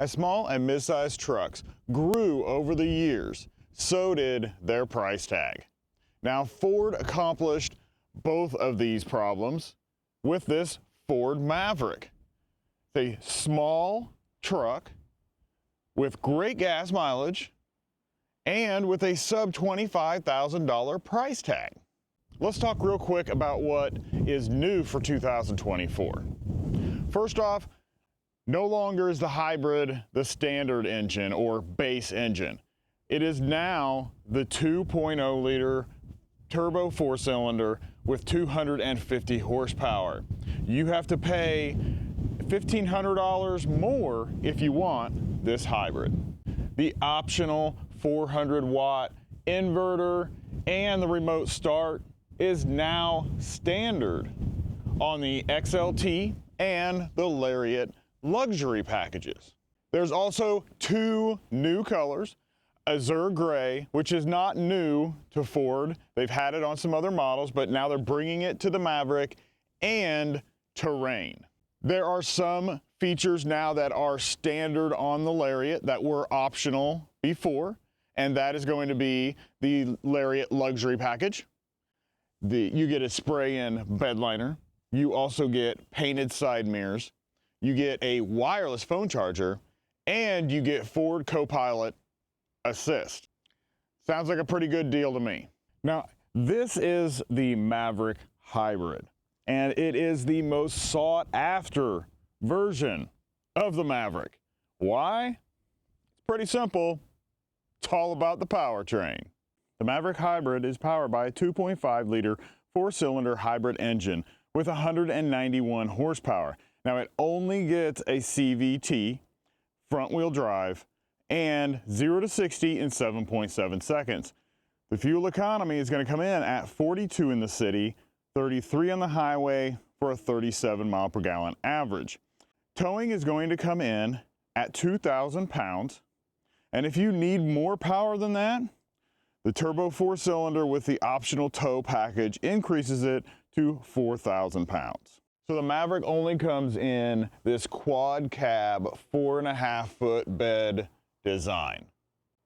As small and mid-sized trucks grew over the years, so did their price tag. Now, Ford accomplished both of these problems with this Ford Maverick. It's a small truck with great gas mileage and with a sub $25,000 price tag. Let's talk real quick about what is new for 2024. First off, no longer is the hybrid the standard engine or base engine. It is now the 2.0 liter turbo 4-cylinder with 250 horsepower. You have to pay $1,500 more if you want this hybrid. The optional 400-watt inverter and the remote start is now standard on the XLT and the Lariat luxury packages. There's also two new colors, Azure Gray, which is not new to Ford. They've had it on some other models, but now they're bringing it to the Maverick, and Terrain. There are some features now that are standard on the Lariat that were optional before, and that is going to be the Lariat luxury package. You get a spray-in bed liner. You also get painted side mirrors. You get a wireless phone charger, and you get Ford Copilot Assist. Sounds like a pretty good deal to me. Now, this is the Maverick Hybrid, and it is the most sought after version of the Maverick. Why? It's pretty simple. It's all about the powertrain. The Maverick Hybrid is powered by a 2.5 liter 4-cylinder hybrid engine with 191 horsepower. Now, it only gets a CVT, front-wheel drive, and 0 to 60 in 7.7 seconds. The fuel economy is going to come in at 42 in the city, 33 on the highway for a 37 mile per gallon average. Towing is going to come in at 2,000 pounds, and if you need more power than that, the turbo 4-cylinder with the optional tow package increases it to 4,000 pounds. So the Maverick only comes in this quad cab 4.5-foot bed design.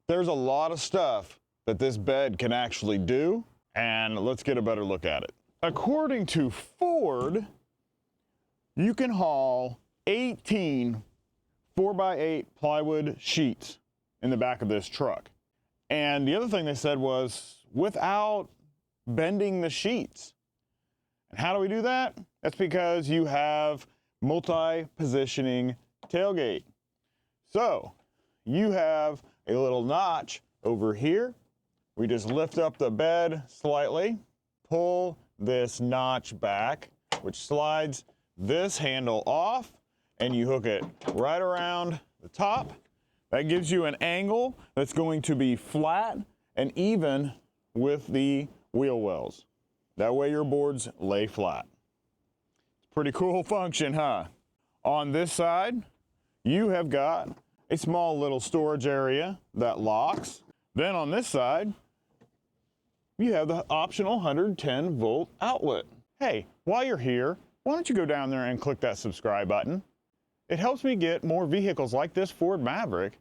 There's a lot of stuff that this bed can actually do, and let's get a better look at it. According to Ford, you can haul 18 4x8 plywood sheets in the back of this truck. And the other thing they said was without bending the sheets. And how do we do that? That's because you have multi-positioning tailgate. So you have a little notch over here. We just lift up the bed slightly, pull this notch back, which slides this handle off, and you hook it right around the top. That gives you an angle that's going to be flat and even with the wheel wells. That way your boards lay flat. Pretty cool function, huh? On this side, you have got a small little storage area that locks. Then on this side, you have the optional 110 volt outlet. Hey, while you're here, why don't you go down there and click that subscribe button? It helps me get more vehicles like this Ford Maverick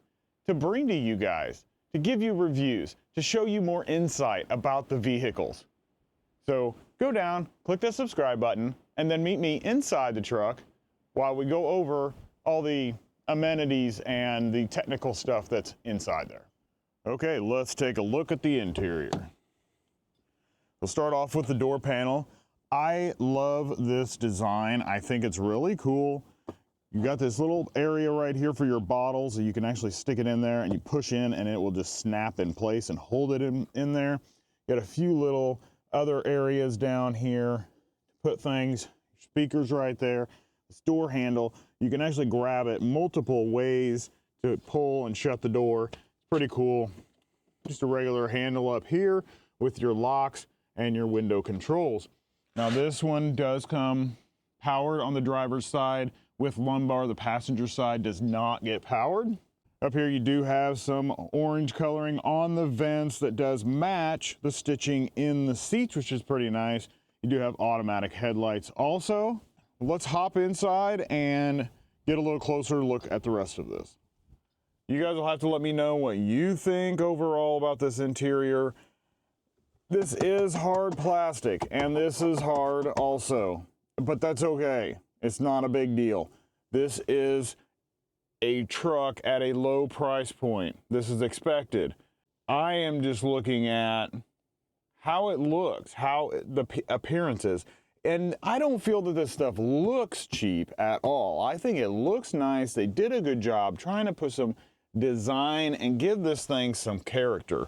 to bring to you guys, to give you reviews, to show you more insight about the vehicles. So go down, click that subscribe button, and then meet me inside the truck while we go over all the amenities and the technical stuff that's inside there. Okay, let's take a look at the interior. We'll start off with the door panel. I love this design. I think it's really cool. You've got this little area right here for your bottles. So you can actually stick it in there and you push in and it will just snap in place and hold it in there. Got a few little other areas down here to put things, speakers right there, this door handle. You can actually grab it multiple ways to pull and shut the door. It's pretty cool. Just a regular handle up here with your locks and your window controls. Now this one does come powered on the driver's side with lumbar. The passenger side does not get powered. Up here you do have some orange coloring on the vents that does match the stitching in the seats, which is pretty nice. You do have automatic headlights also. Let's hop inside and get a little closer look at the rest of this. You guys will have to let me know what you think overall about this interior. This is hard plastic, and this is hard also, but that's okay. It's not a big deal. This is a truck at a low price point. This is expected. I am just looking at how it looks, how the appearance is. And I don't feel that this stuff looks cheap at all. I think it looks nice. They did a good job trying to put some design and give this thing some character.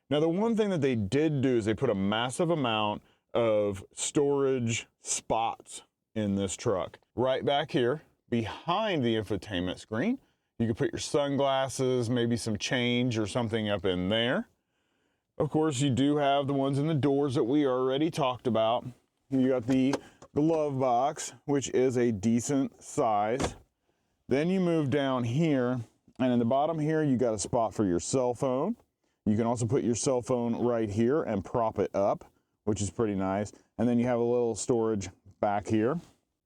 Now, the one thing that they did do is they put a massive amount of storage spots in this truck. Right back here, behind the infotainment screen, you can put your sunglasses, maybe some change or something up in there. Of course, you do have the ones in the doors that we already talked about. You got the glove box, which is a decent size. Then you move down here, and in the bottom here, you got a spot for your cell phone. You can also put your cell phone right here and prop it up, which is pretty nice. And then you have a little storage back here.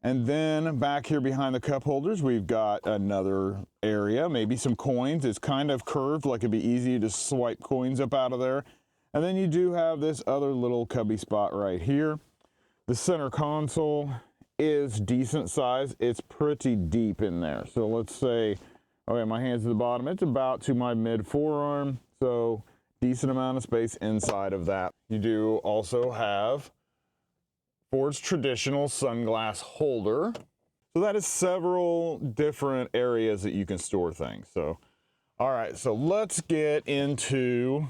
And then back here behind the cup holders, we've got another area, maybe some coins. It's kind of curved, like it'd be easy to swipe coins up out of there. And then you do have this other little cubby spot right here. The center console is decent size. It's pretty deep in there. So let's say, okay, my hand's at the bottom. It's about to my mid forearm. So decent amount of space inside of that. You do also have Ford's traditional sunglass holder. So that is several different areas that you can store things. So, all right, so let's get into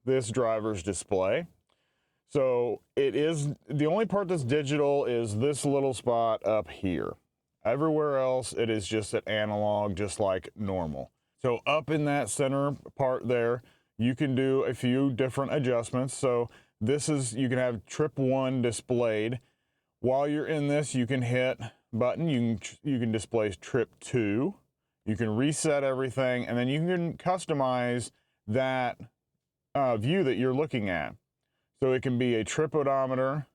this driver's display. So it is, the only part that's digital is this little spot up here. Everywhere else, it is just an analog, just like normal. So up in that center part there, you can do a few different adjustments. So this is, you can have trip 1 displayed. While you're in this, you can hit button, you can display trip 2. You can reset everything, and then you can customize that view that you're looking at. So it can be a trip odometer,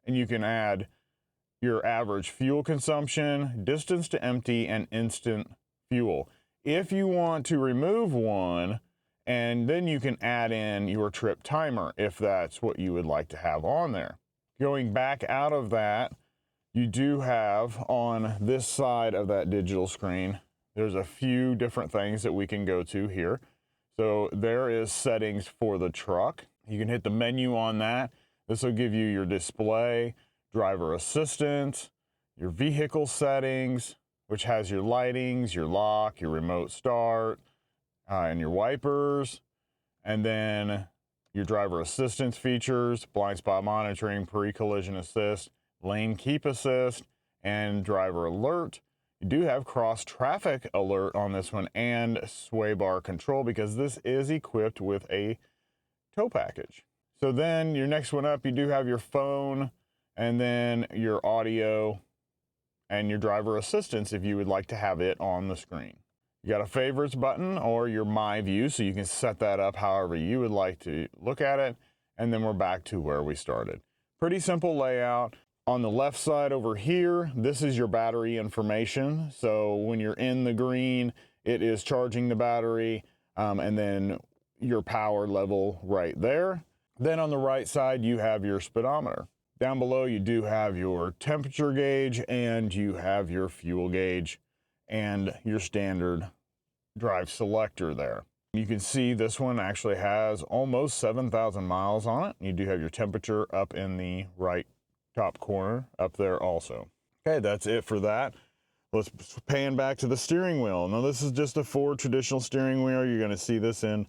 and you can add your average fuel consumption, distance to empty, and instant fuel. If you want to remove one, and then you can add in your trip timer if that's what you would like to have on there. Going back out of that, you do have on this side of that digital screen, there's a few different things that we can go to here. So there is settings for the truck. You can hit the menu on that. This will give you your display, driver assistance, your vehicle settings, which has your lightings, your lock, your remote start, and your wipers, and then your driver assistance features, blind spot monitoring, pre-collision assist, lane keep assist, and driver alert. You do have cross traffic alert on this one and sway bar control because this is equipped with a tow package. So then your next one up, you do have your phone and then your audio and your driver assistance if you would like to have it on the screen. You got a favorites button or your my view, so you can set that up however you would like to look at it. And then we're back to where we started. Pretty simple layout. On the left side over here, this is your battery information. So when you're in the green, it is charging the battery, and then your power level right there. Then on the right side, you have your speedometer. Down below, you do have your temperature gauge and you have your fuel gauge and your standard drive selector there. You can see this one actually has almost 7,000 miles on it. You do have your temperature up in the right top corner up there also. Okay, that's it for that. Let's pan back to the steering wheel. Now this is just a Ford traditional steering wheel. You're gonna see this in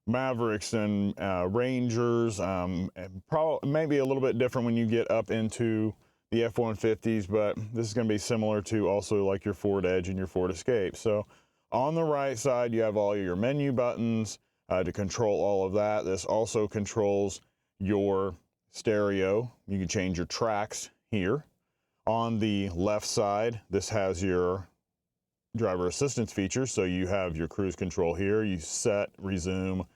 Mavericks and Rangers, and probably maybe a little bit different when you get up into the F-150s, but this is going to be similar to also like your Ford Edge and your Ford Escape. So on the right side, you have all your menu buttons to control all of that. This also controls your stereo. You can change your tracks here. On the left side, this has your driver assistance features. So you have your cruise control here. You set, resume,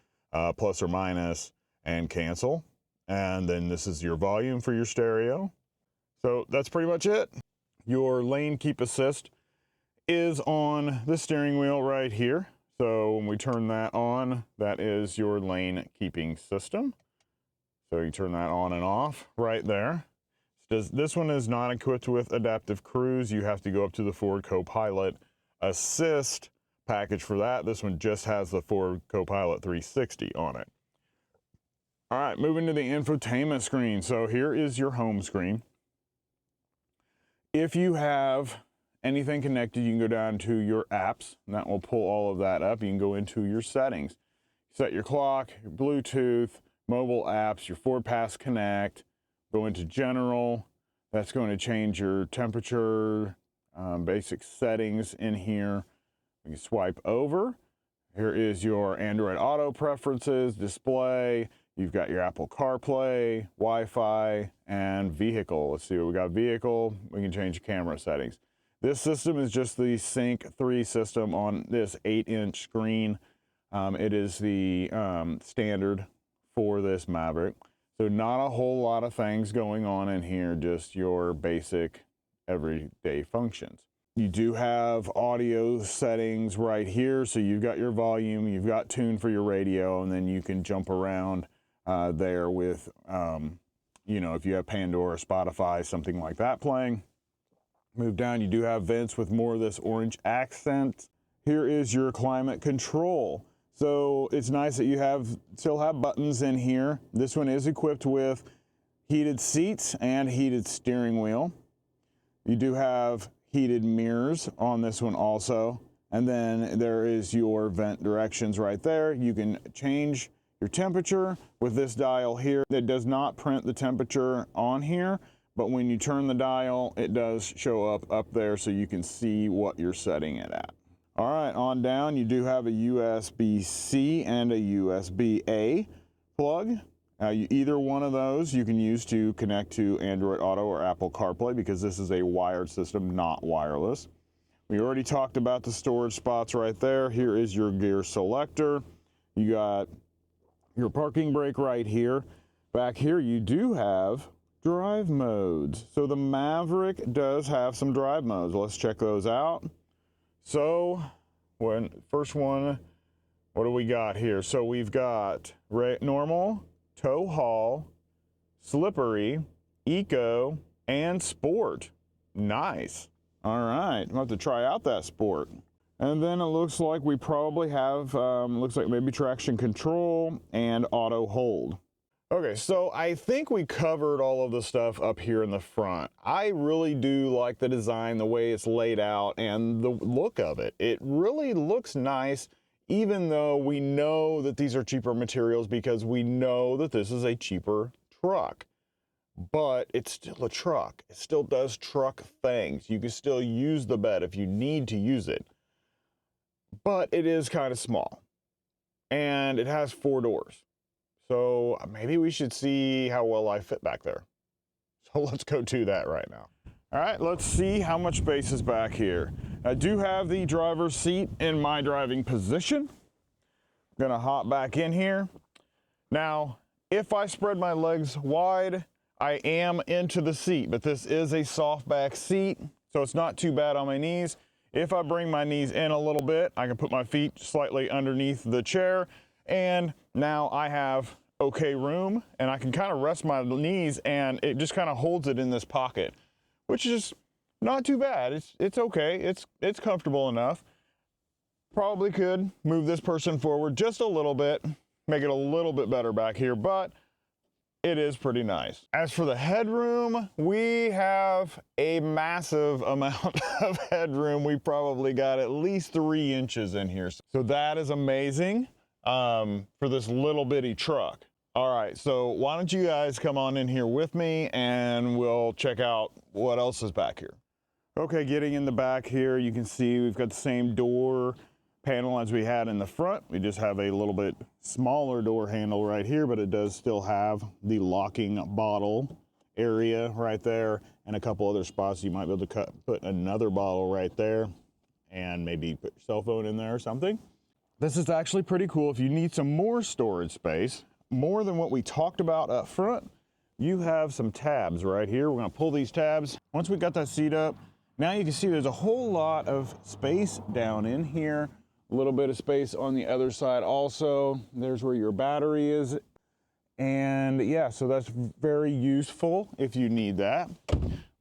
plus or minus, and cancel. And then this is your volume for your stereo. So that's pretty much it. Your lane keep assist is on the steering wheel right here. So when we turn that on, that is your lane keeping system. So you turn that on and off right there. This one is not equipped with adaptive cruise. You have to go up to the Ford Copilot Assist package for that. This one just has the Ford Copilot 360 on it. All right, moving to the infotainment screen. So here is your home screen. If you have anything connected, you can go down to your apps, and that will pull all of that up. You can go into your settings, set your clock, your Bluetooth, mobile apps, your Ford Pass Connect, go into general. That's going to change your temperature, basic settings in here. You can swipe over. Here is your Android Auto preferences, display. You've got your Apple CarPlay, Wi-Fi, and vehicle. Let's see what we got. Vehicle, we can change camera settings. This system is just the Sync 3 system on this 8-inch screen. It is the standard for this Maverick. So not a whole lot of things going on in here, just your basic everyday functions. You do have audio settings right here. So you've got your volume, you've got tune for your radio, and then you can jump around there with, you know, if you have Pandora, Spotify, something like that playing. Move down, you do have vents with more of this orange accent. Here is your climate control. So it's nice that you still have buttons in here. This one is equipped with heated seats and heated steering wheel. You do have heated mirrors on this one also. And then there is your vent directions right there. You can change your temperature with this dial here. It does not print the temperature on here, but when you turn the dial, it does show up there so you can see what you're setting it at. All right, on down, you do have a USB-C and a USB-A plug. Either one of those you can use to connect to Android Auto or Apple CarPlay, because this is a wired system, not wireless. We already talked about the storage spots right there. Here is your gear selector. You got your parking brake right here. Back here, you do have drive modes. So the Maverick does have some drive modes. Let's check those out. So, first one, what do we got here? So we've got normal, tow haul, slippery, eco, and sport. Nice. All right, I'll have to try out that sport. And then it looks like we probably have, looks like maybe traction control and auto hold. Okay, so I think we covered all of the stuff up here in the front. I really do like the design, the way it's laid out, and the look of it. It really looks nice, even though we know that these are cheaper materials, because we know that this is a cheaper truck. But it's still a truck. It still does truck things. You can still use the bed if you need to use it. But it is kind of small. And it has 4 doors. So maybe we should see how well I fit back there. So let's go do that right now. All right, let's see how much space is back here. I do have the driver's seat in my driving position. I'm gonna hop back in here. Now, if I spread my legs wide, I am into the seat, but this is a soft back seat, so it's not too bad on my knees. If I bring my knees in a little bit, I can put my feet slightly underneath the chair, and now I have okay room, and I can kind of rest my knees, and it just kind of holds it in this pocket, which is not too bad. It's okay. It's comfortable enough. Probably could move this person forward just a little bit, make it a little bit better back here, but it is pretty nice. As for the headroom, we have a massive amount of headroom. We probably got at least 3 inches in here. So that is amazing for this little bitty truck. All right, so why don't you guys come on in here with me and we'll check out what else is back here. Okay, getting in the back here, you can see we've got the same door panel as we had in the front. We just have a little bit smaller door handle right here, but it does still have the locking bottle area right there and a couple other spots. You might be able to put another bottle right there and maybe put your cell phone in there or something. This is actually pretty cool. If you need some more storage space, more than what we talked about up front, you have some tabs right here. We're gonna pull these tabs. Once we got that seat up, now you can see there's a whole lot of space down in here. A little bit of space on the other side also. There's where your battery is. And yeah, so that's very useful if you need that.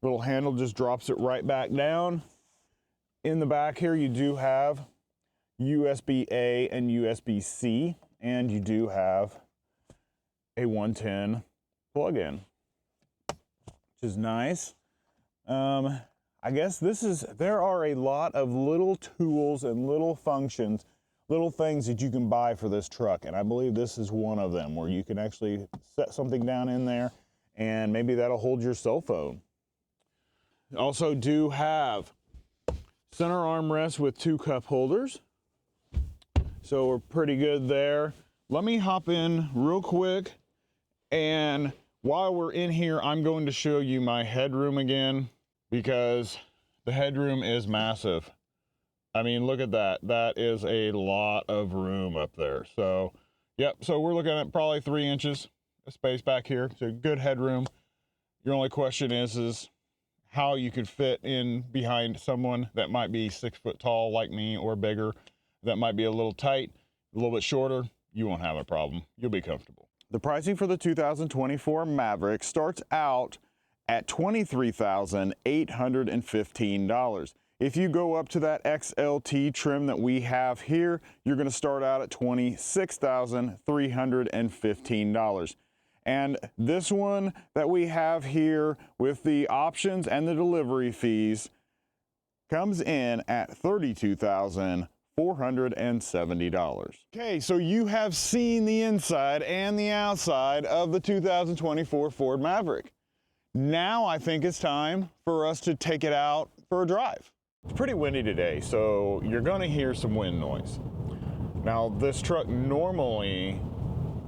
Little handle just drops it right back down. In the back here, you do have USB-A and USB-C, and you do have a 110 plug-in, which is nice. I guess there are a lot of little tools and little functions, little things that you can buy for this truck, and I believe this is one of them, where you can actually set something down in there, and maybe that'll hold your cell phone. Also do have center armrest with 2 cup holders, so we're pretty good there. Let me hop in real quick, and while we're in here, I'm going to show you my headroom again, because the headroom is massive. I mean, look at that. That is a lot of room up there. So, yep, so we're looking at probably 3 inches of space back here. So good headroom. Your only question is how you could fit in behind someone that might be 6 foot tall like me or bigger, that might be a little tight, a little bit shorter. You won't have a problem. You'll be comfortable. The pricing for the 2024 Maverick starts out at $23,815. If you go up to that XLT trim that we have here, you're going to start out at $26,315. And this one that we have here with the options and the delivery fees comes in at $32,470. Okay, so you have seen the inside and the outside of the 2024 Ford Maverick. Now I think it's time for us to take it out for a drive. It's pretty windy today, so you're going to hear some wind noise. Now, this truck normally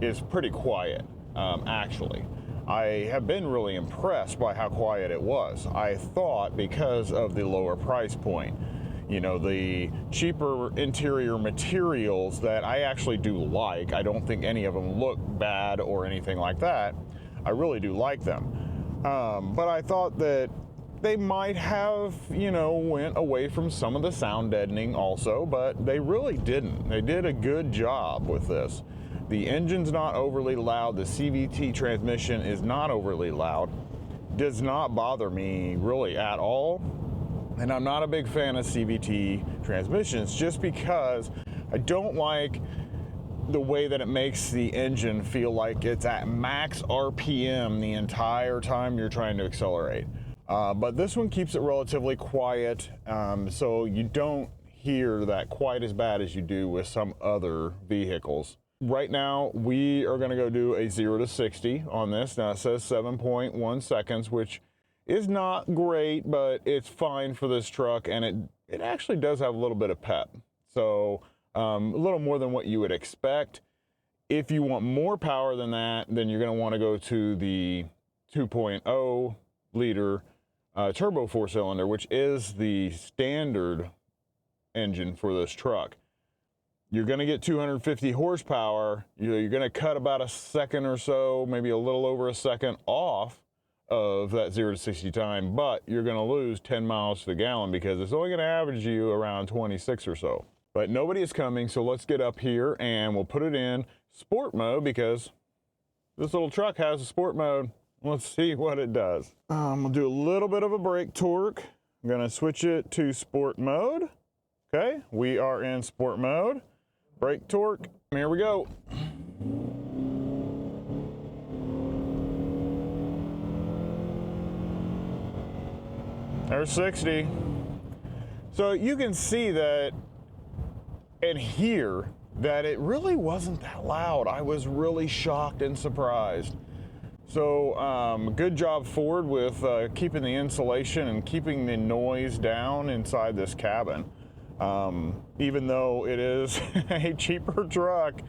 is pretty quiet, actually. I have been really impressed by how quiet it was. I thought because of the lower price point, you know, the cheaper interior materials that I actually do like. I don't think any of them look bad or anything like that. I really do like them. But I thought that they might have, you know, went away from some of the sound deadening also, but they really didn't. They did a good job with this. The engine's not overly loud. The CVT transmission is not overly loud. Does not bother me really at all. And I'm not a big fan of CVT transmissions just because I don't like the way that it makes the engine feel like it's at max RPM the entire time you're trying to accelerate. But this one keeps it relatively quiet, so you don't hear that quite as bad as you do with some other vehicles. Right now, we are going to go do a 0 to 60 on this. Now it says 7.1 seconds, which is not great, but it's fine for this truck, and it actually does have a little bit of pep. So a little more than what you would expect. If you want more power than that, then you're going to want to go to the 2.0 liter turbo 4-cylinder, which is the standard engine for this truck. You're going to get 250 horsepower. You're going to cut about a second or so, maybe a little over a second off of that 0 to 60 time, but you're going to lose 10 miles to the gallon because it's only going to average you around 26 or so. But nobody is coming, so let's get up here and we'll put it in sport mode because this little truck has a sport mode. Let's see what it does. We'll do a little bit of a brake torque. I'm gonna switch it to sport mode. Okay, we are in sport mode. Brake torque, here we go. There's 60. So you can see that and hear that it really wasn't that loud. I was really shocked and surprised. So good job Ford with keeping the insulation and keeping the noise down inside this cabin. Even though it is a cheaper truck,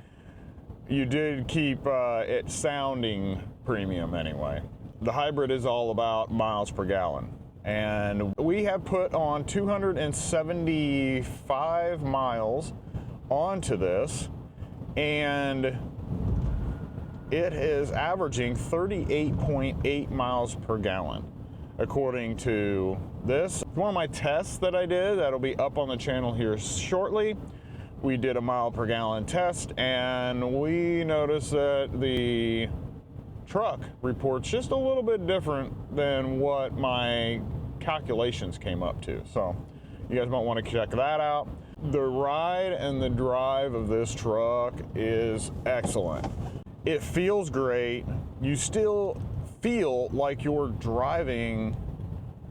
you did keep it sounding premium anyway. The hybrid is all about miles per gallon. And we have put on 275 miles onto this, and it is averaging 38.8 miles per gallon according to this. One of my tests that I did that'll be up on the channel here shortly, we did a mile per gallon test, and we noticed that the truck reports just a little bit different than what my calculations came up to. So you guys might want to check that out. The ride and the drive of this truck is excellent. It feels great. You still feel like you're driving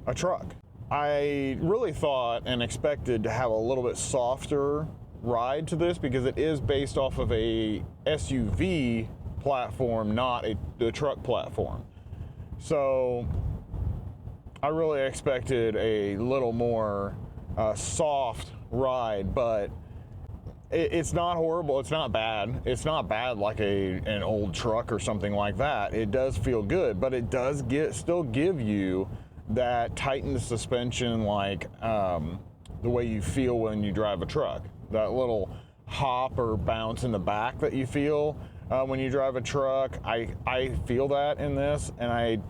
a truck. I really thought and expected to have a little bit softer ride to this because it is based off of a SUV platform, not a truck platform. So I really expected a little more soft ride, but it's not horrible. It's not bad. It's not bad like an old truck or something like that. It does feel good, but it does still give you that tightened suspension, like the way you feel when you drive a truck. That little hop or bounce in the back that you feel when you drive a truck. I feel that in this, and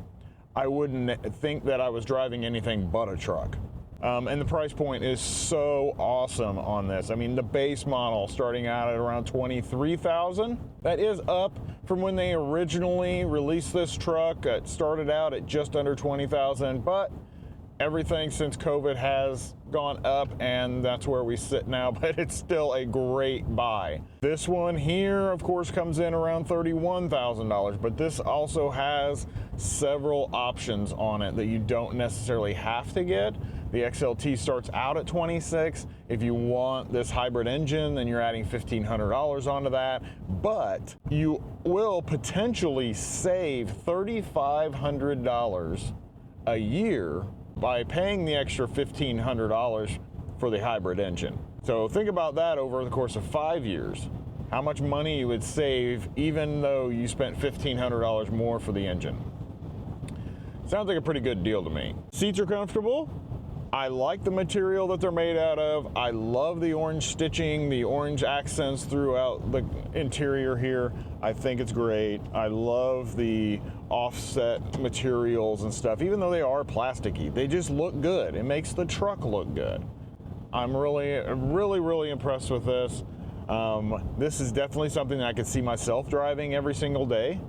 I wouldn't think that I was driving anything but a truck. And the price point is so awesome on this. I mean, the base model starting out at around $23,000. That is up from when they originally released this truck. It started out at just under $20,000, but everything since COVID has gone up, and that's where we sit now, but it's still a great buy. This one here, of course, comes in around $31,000, but this also has several options on it that you don't necessarily have to get. The XLT starts out at $26,000. If you want this hybrid engine, then you're adding $1,500 onto that, but you will potentially save $3,500 a year by paying the extra $1,500 for the hybrid engine. So think about that over the course of 5 years. How much money you would save even though you spent $1,500 more for the engine. Sounds like a pretty good deal to me. Seats are comfortable. I like the material that they're made out of. I love the orange stitching, the orange accents throughout the interior here. I think it's great. I love the offset materials and stuff. Even though they are plasticky, they just look good. It makes the truck look good. I'm really impressed with this. This is definitely something that I could see myself driving every single day.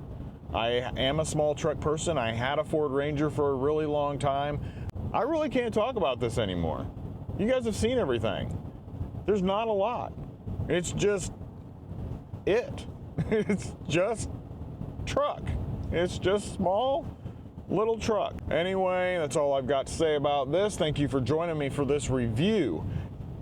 I am a small truck person. I had a Ford Ranger for a really long time. I really can't talk about this anymore. You guys have seen everything. There's not a lot. It's just it. It's just truck. It's just small little truck. Anyway, that's all I've got to say about this. Thank you for joining me for this review.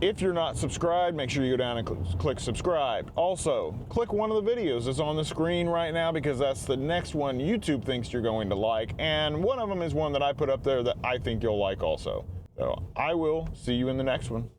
If you're not subscribed, make sure you go down and click subscribe. Also, click one of the videos that's on the screen right now because that's the next one YouTube thinks you're going to like. And one of them is one that I put up there that I think you'll like also. So I will see you in the next one.